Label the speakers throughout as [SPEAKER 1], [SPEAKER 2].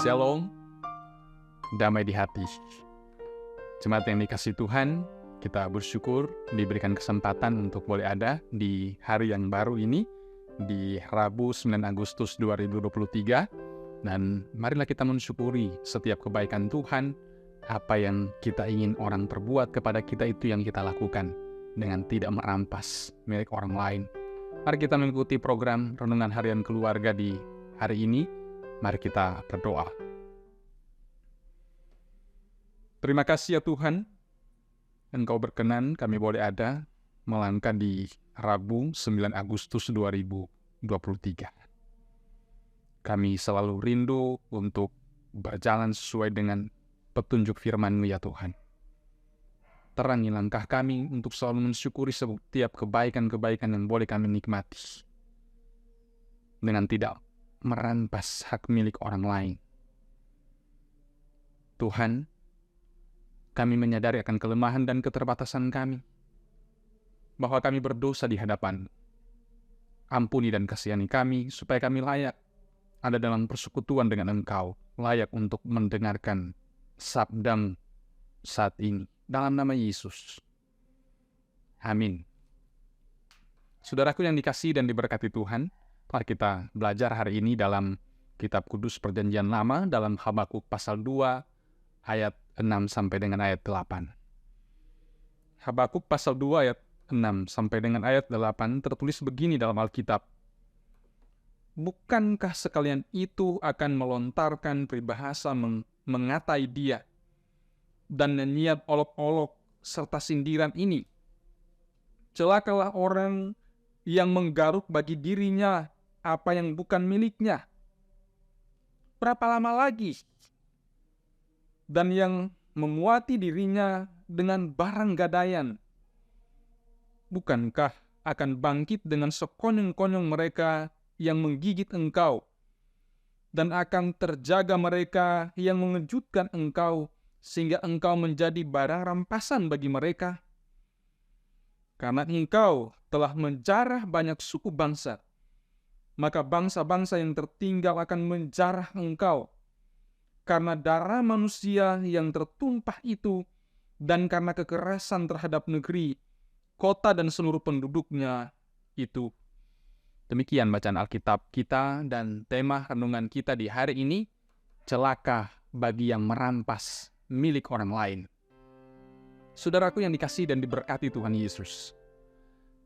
[SPEAKER 1] Shalom, damai di hati. Jemaat yang dikasihi Tuhan, kita bersyukur diberikan kesempatan untuk boleh ada di hari yang baru ini, di Rabu 9 Agustus 2023. Dan marilah kita mensyukuri setiap kebaikan Tuhan. Apa yang kita ingin orang perbuat kepada kita, itu yang kita lakukan dengan tidak merampas milik orang lain. Mari kita mengikuti program Renungan Harian Keluarga di hari ini. Mari kita berdoa. Terima kasih ya Tuhan, Engkau berkenan kami boleh ada melangkah di Rabu 9 Agustus 2023. Kami selalu rindu untuk berjalan sesuai dengan petunjuk firman-Mu ya Tuhan. Terangi langkah kami untuk selalu mensyukuri setiap kebaikan-kebaikan yang boleh kami nikmati, dengan tidak merampas hak milik orang lain. Tuhan, kami menyadari akan kelemahan dan keterbatasan kami, bahwa kami berdosa di hadapan. Ampuni dan kasihani kami, supaya kami layak ada dalam persekutuan dengan Engkau, layak untuk mendengarkan sabda saat ini. Dalam nama Yesus. Amin. Saudaraku yang dikasihi dan diberkati Tuhan, mari kita belajar hari ini dalam Kitab Kudus Perjanjian Lama, dalam Habakuk pasal 2, ayat 6 sampai dengan ayat 8. Habakuk pasal 2 ayat 6 sampai dengan ayat 8 tertulis begini dalam Alkitab. Bukankah sekalian itu akan melontarkan peribahasa mengatai dia, dan nyanyian olok-olok serta sindiran ini? Celakalah orang yang menggaruk bagi dirinya apa yang bukan miliknya. Berapa lama lagi? Dan yang memuati dirinya dengan barang gadaian. Bukankah akan bangkit dengan sekonyong-konyong mereka yang menggigit engkau, dan akan terjaga mereka yang mengejutkan engkau, sehingga engkau menjadi barang rampasan bagi mereka? Karena engkau telah menjarah banyak suku bangsa, maka bangsa-bangsa yang tertinggal akan menjarah engkau. Karena darah manusia yang tertumpah itu, dan karena kekerasan terhadap negeri, kota dan seluruh penduduknya itu. Demikian bacaan Alkitab kita dan tema renungan kita di hari ini, celaka bagi yang merampas milik orang lain. Saudaraku yang dikasihi dan diberkati Tuhan Yesus,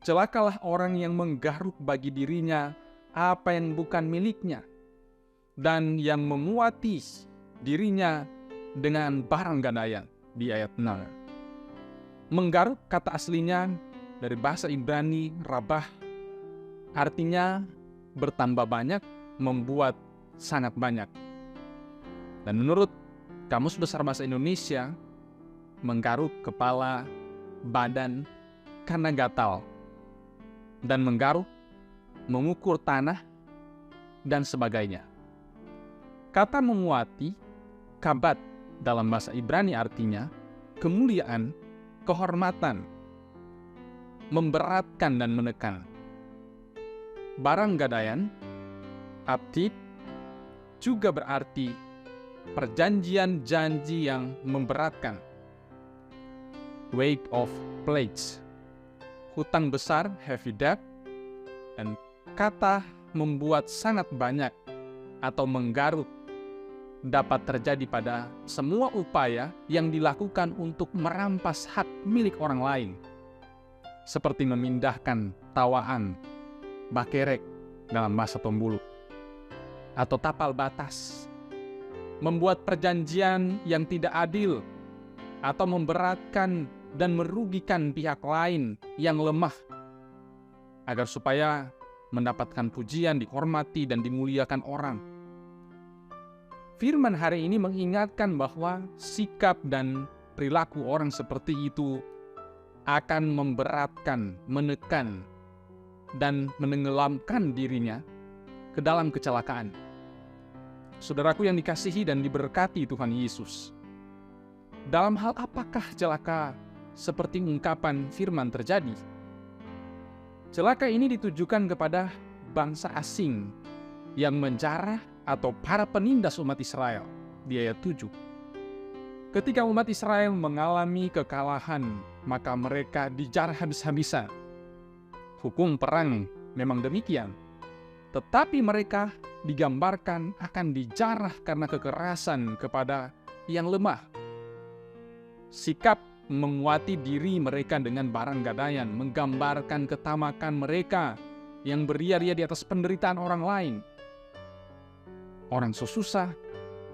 [SPEAKER 1] celakalah orang yang menggaruk bagi dirinya apa yang bukan miliknya, dan yang memuati dirinya dengan barang gadaian. Di ayat 6. Menggaruk kata aslinya dari bahasa Ibrani rabah, artinya bertambah banyak, membuat sangat banyak. Dan menurut Kamus Besar Bahasa Indonesia, menggaruk kepala, badan karena gatal, dan menggaruk, mengukur tanah, dan sebagainya. Kata memuati, kabat, dalam bahasa Ibrani artinya kemuliaan, kehormatan, memberatkan dan menekan. Barang gadaian, abtib, juga berarti perjanjian janji yang memberatkan. Weight of pledge, hutang besar, heavy debt, dan kata membuat sangat banyak atau menggaruk dapat terjadi pada semua upaya yang dilakukan untuk merampas hak milik orang lain, seperti memindahkan tawaan, bakerek dalam bahasa Tombulu, atau tapal batas, membuat perjanjian yang tidak adil, atau memberatkan dan merugikan pihak lain yang lemah, agar supaya mendapatkan pujian, dihormati, dan dimuliakan orang. Firman hari ini mengingatkan bahwa sikap dan perilaku orang seperti itu akan memberatkan, menekan, dan menenggelamkan dirinya ke dalam kecelakaan. Saudaraku yang dikasihi dan diberkati Tuhan Yesus, dalam hal apakah celaka seperti ungkapan firman terjadi? Celaka ini ditujukan kepada bangsa asing yang menjarah atau para penindas umat Israel di ayat 7. Ketika umat Israel mengalami kekalahan, maka mereka dijarah habis-habisan. Hukum perang memang demikian, tetapi mereka digambarkan akan dijarah karena kekerasan kepada yang lemah. Sikap menguati diri mereka dengan barang gadaian menggambarkan ketamakan mereka yang beria-ria di atas penderitaan orang lain. Orang susah,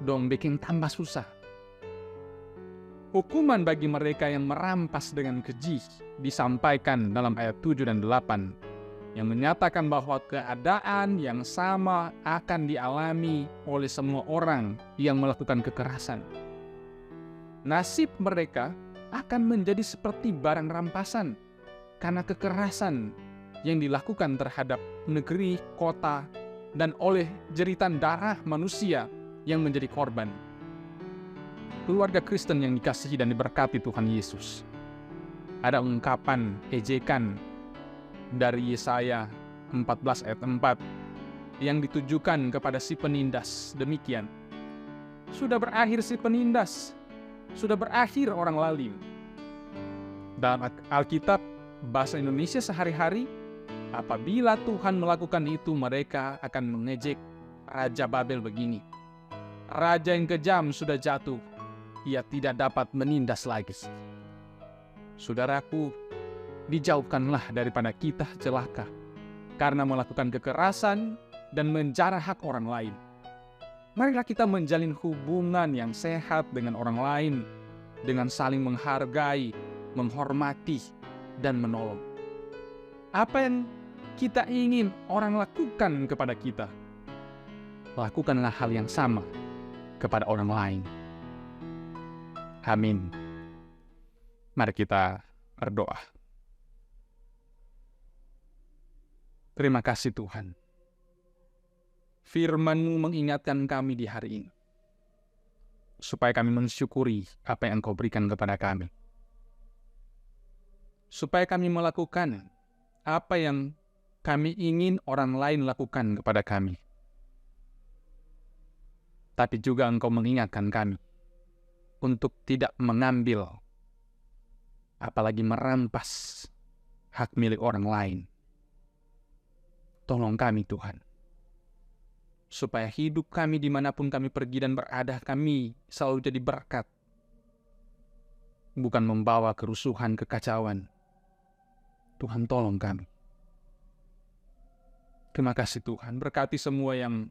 [SPEAKER 1] dong bikin tambah susah. Hukuman bagi mereka yang merampas dengan keji disampaikan dalam ayat 7 dan 8 yang menyatakan bahwa keadaan yang sama akan dialami oleh semua orang yang melakukan kekerasan. Nasib mereka akan menjadi seperti barang rampasan karena kekerasan yang dilakukan terhadap negeri, kota, dan oleh jeritan darah manusia yang menjadi korban. Keluarga Kristen yang dikasihi dan diberkati Tuhan Yesus, ada ungkapan ejekan dari Yesaya 14 ayat 4 yang ditujukan kepada si penindas demikian. Sudah berakhir si penindas, sudah berakhir orang lalim. Dalam Alkitab bahasa Indonesia sehari-hari, apabila Tuhan melakukan itu, mereka akan mengejek Raja Babel begini. Raja yang kejam sudah jatuh, ia tidak dapat menindas lagi. Saudaraku, dijauhkanlah daripada kita celaka karena melakukan kekerasan dan menjarah hak orang lain. Marilah kita menjalin hubungan yang sehat dengan orang lain, dengan saling menghargai, menghormati, dan menolong. Apa yang kita ingin orang lakukan kepada kita, lakukanlah hal yang sama kepada orang lain. Amin. Mari kita berdoa. Terima kasih Tuhan. Firman-Mu mengingatkan kami di hari ini, supaya kami mensyukuri apa yang Engkau berikan kepada kami. Supaya kami melakukan apa yang kami ingin orang lain lakukan kepada kami. Tapi juga Engkau mengingatkan kami untuk tidak mengambil, apalagi merampas hak milik orang lain. Tolong kami Tuhan, supaya hidup kami dimanapun kami pergi dan berada, kami selalu jadi berkat, bukan membawa kerusuhan, kekacauan. Tuhan tolong kami. Terima kasih Tuhan, berkati semua yang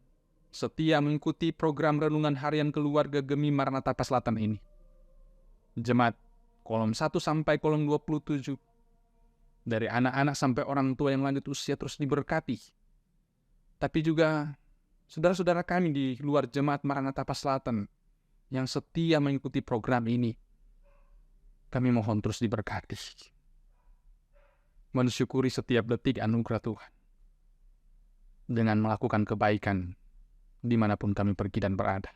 [SPEAKER 1] setia mengikuti program Renungan Harian Keluarga Gemi Maranatha Selatan ini. Jemaat kolom 1 sampai kolom 27, dari anak-anak sampai orang tua yang lanjut usia terus diberkati. Tapi juga saudara-saudara kami di luar Jemaat Maranatha Selatan yang setia mengikuti program ini, kami mohon terus diberkati. Mensyukuri setiap detik anugerah Tuhan dengan melakukan kebaikan dimanapun kami pergi dan berada.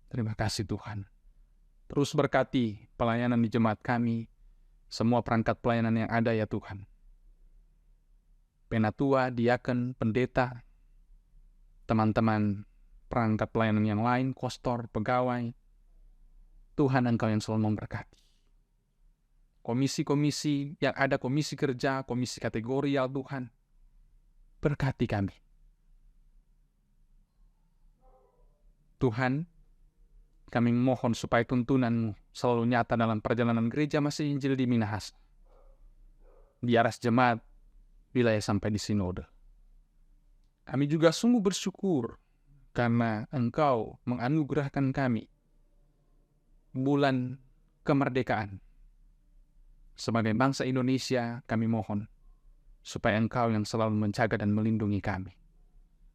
[SPEAKER 1] Terima kasih Tuhan. Terus berkati pelayanan di jemaat kami, semua perangkat pelayanan yang ada ya Tuhan. Penatua, diaken, pendeta, teman-teman perangkat pelayanan yang lain, kostor, pegawai. Tuhan Engkau yang selalu memberkati. Komisi-komisi yang ada, komisi kerja, komisi kategorial Tuhan, berkati kami. Tuhan, kami mohon supaya tuntunan-Mu selalu nyata dalam perjalanan gereja Masih Injil di Minahasa, di aras jemaat, wilayah sampai di sinode. Kami juga sungguh bersyukur karena Engkau menganugerahkan kami bulan kemerdekaan. Sebagai bangsa Indonesia, kami mohon supaya Engkau yang selalu menjaga dan melindungi kami.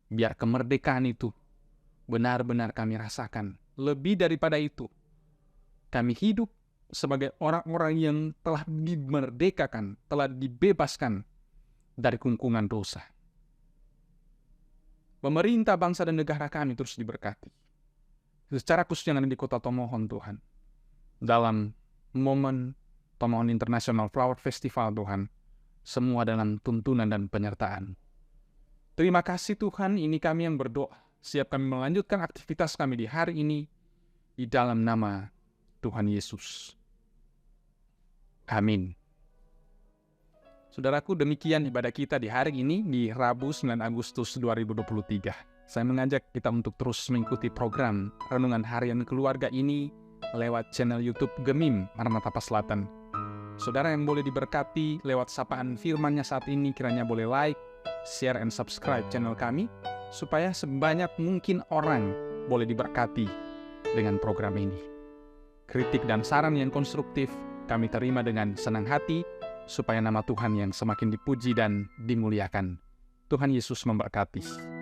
[SPEAKER 1] Biar kemerdekaan itu benar-benar kami rasakan. Lebih daripada itu, kami hidup sebagai orang-orang yang telah dimerdekakan, telah dibebaskan dari kungkungan dosa. Pemerintah, bangsa, dan negara kami terus diberkati. Secara khusus yang ada di Kota Tomohon, Tuhan. Dalam momen Tomohon International Flower Festival, Tuhan. Semua dalam tuntunan dan penyertaan. Terima kasih Tuhan, ini kami yang berdoa siap kami melanjutkan aktivitas kami di hari ini, di dalam nama Tuhan Yesus. Amin. Saudaraku, demikian ibadah kita di hari ini, di Rabu 9 Agustus 2023. Saya mengajak kita untuk terus mengikuti program Renungan Harian Keluarga ini lewat channel YouTube Gemim Maranatha Paslatan. Saudara yang boleh diberkati lewat sapaan firman-Nya saat ini, kiranya boleh like, share, and subscribe channel kami, supaya sebanyak mungkin orang boleh diberkati dengan program ini. Kritik dan saran yang konstruktif kami terima dengan senang hati, supaya nama Tuhan yang semakin dipuji dan dimuliakan. Tuhan Yesus memberkati.